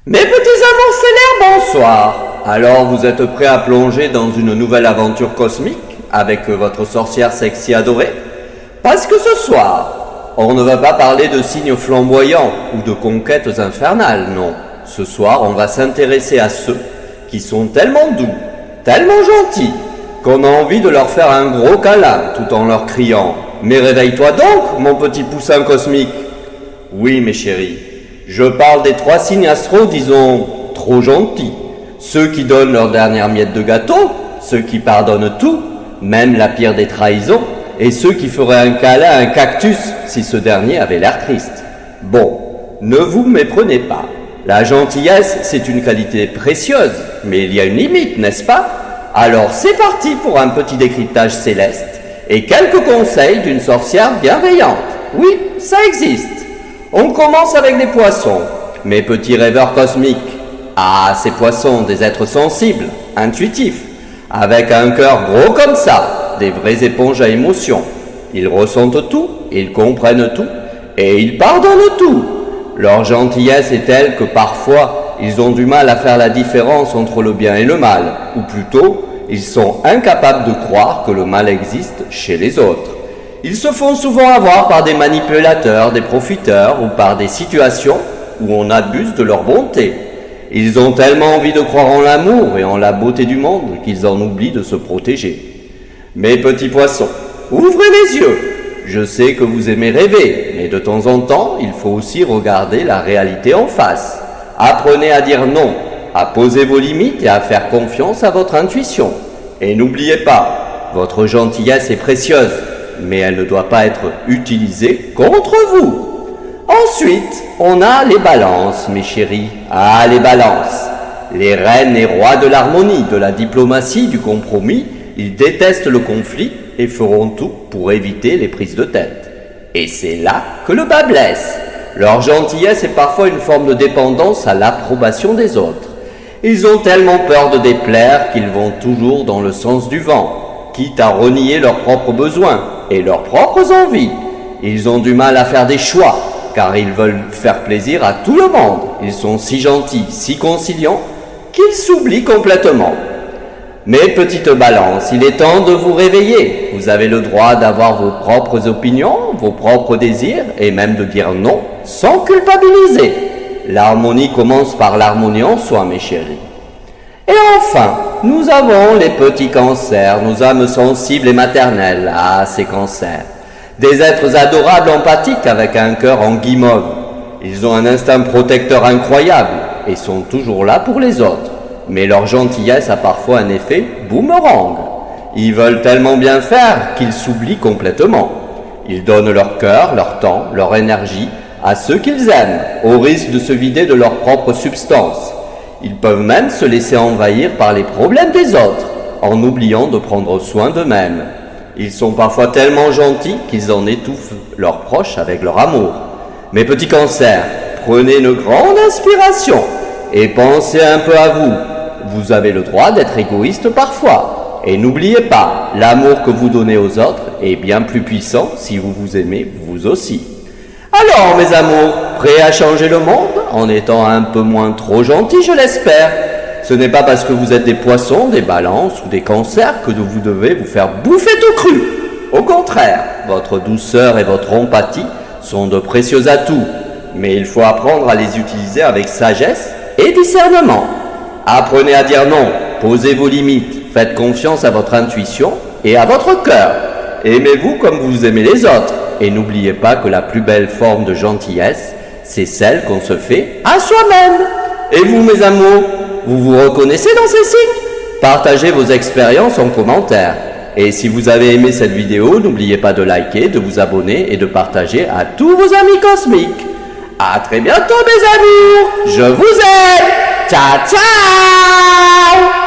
Mes petits amours stellaires, bonsoir. Alors vous êtes prêts à plonger dans une nouvelle aventure cosmique avec votre sorcière sexy adorée? Parce que ce soir, on ne va pas parler de signes flamboyants ou de conquêtes infernales, non. Ce soir, on va s'intéresser à ceux qui sont tellement doux, tellement gentils, qu'on a envie de leur faire un gros câlin tout en leur criant « Mais réveille-toi donc, mon petit poussin cosmique !» Oui, mes chéris, je parle des 3 signes astro, disons, trop gentils. Ceux qui donnent leur dernière miette de gâteau, ceux qui pardonnent tout, même la pire des trahisons, et ceux qui feraient un câlin à un cactus si ce dernier avait l'air triste. Bon, ne vous méprenez pas. La gentillesse, c'est une qualité précieuse, mais il y a une limite, n'est-ce pas? Alors c'est parti pour un petit décryptage céleste et quelques conseils d'une sorcière bienveillante. Oui, ça existe. On commence avec les poissons, mes petits rêveurs cosmiques. Ah, ces poissons, des êtres sensibles, intuitifs, avec un cœur gros comme ça, des vraies éponges à émotions. Ils ressentent tout, ils comprennent tout, et ils pardonnent tout. Leur gentillesse est telle que parfois, ils ont du mal à faire la différence entre le bien et le mal, ou plutôt, ils sont incapables de croire que le mal existe chez les autres. Ils se font souvent avoir par des manipulateurs, des profiteurs, ou par des situations où on abuse de leur bonté. Ils ont tellement envie de croire en l'amour et en la beauté du monde qu'ils en oublient de se protéger. Mes petits poissons, ouvrez les yeux. Je sais que vous aimez rêver, mais de temps en temps, il faut aussi regarder la réalité en face. Apprenez à dire non, à poser vos limites et à faire confiance à votre intuition. Et n'oubliez pas, votre gentillesse est précieuse, mais elle ne doit pas être utilisée contre vous. Ensuite, on a les balances, mes chéris. Ah, les balances. Les reines et rois de l'harmonie, de la diplomatie, du compromis, ils détestent le conflit et feront tout pour éviter les prises de tête. Et c'est là que le bas blesse. Leur gentillesse est parfois une forme de dépendance à l'approbation des autres. Ils ont tellement peur de déplaire qu'ils vont toujours dans le sens du vent, quitte à renier leurs propres besoins et leurs propres envies. Ils ont du mal à faire des choix, car ils veulent faire plaisir à tout le monde. Ils sont si gentils, si conciliants, qu'ils s'oublient complètement. Mes petites balances, il est temps de vous réveiller. Vous avez le droit d'avoir vos propres opinions, vos propres désirs, et même de dire non, sans culpabiliser. L'harmonie commence par l'harmonie en soi, mes chéris. Et enfin, nous avons les petits cancers, nos âmes sensibles et maternelles. Ah, ces cancers. Des êtres adorables, empathiques, avec un cœur en guimauve. Ils ont un instinct protecteur incroyable et sont toujours là pour les autres. Mais leur gentillesse a parfois un effet boomerang. Ils veulent tellement bien faire qu'ils s'oublient complètement. Ils donnent leur cœur, leur temps, leur énergie à ceux qu'ils aiment, au risque de se vider de leur propre substance. Ils peuvent même se laisser envahir par les problèmes des autres, en oubliant de prendre soin d'eux-mêmes. Ils sont parfois tellement gentils qu'ils en étouffent leurs proches avec leur amour. Mes petits cancers, prenez une grande inspiration et pensez un peu à vous. Vous avez le droit d'être égoïste parfois. Et n'oubliez pas, l'amour que vous donnez aux autres est bien plus puissant si vous vous aimez vous aussi. Alors, mes amours, prêts à changer le monde en étant un peu moins trop gentils, je l'espère. Ce n'est pas parce que vous êtes des poissons, des balances ou des cancers que vous devez vous faire bouffer tout cru. Au contraire, votre douceur et votre empathie sont de précieux atouts, mais il faut apprendre à les utiliser avec sagesse et discernement. Apprenez à dire non, posez vos limites, faites confiance à votre intuition et à votre cœur. Aimez-vous comme vous aimez les autres et n'oubliez pas que la plus belle forme de gentillesse, c'est celle qu'on se fait à soi-même. Et vous, mes amours, vous vous reconnaissez dans ces signes? Partagez vos expériences en commentaire. Et si vous avez aimé cette vidéo, n'oubliez pas de liker, de vous abonner et de partager à tous vos amis cosmiques. À très bientôt, mes amours. Je vous aime. Ciao, ciao.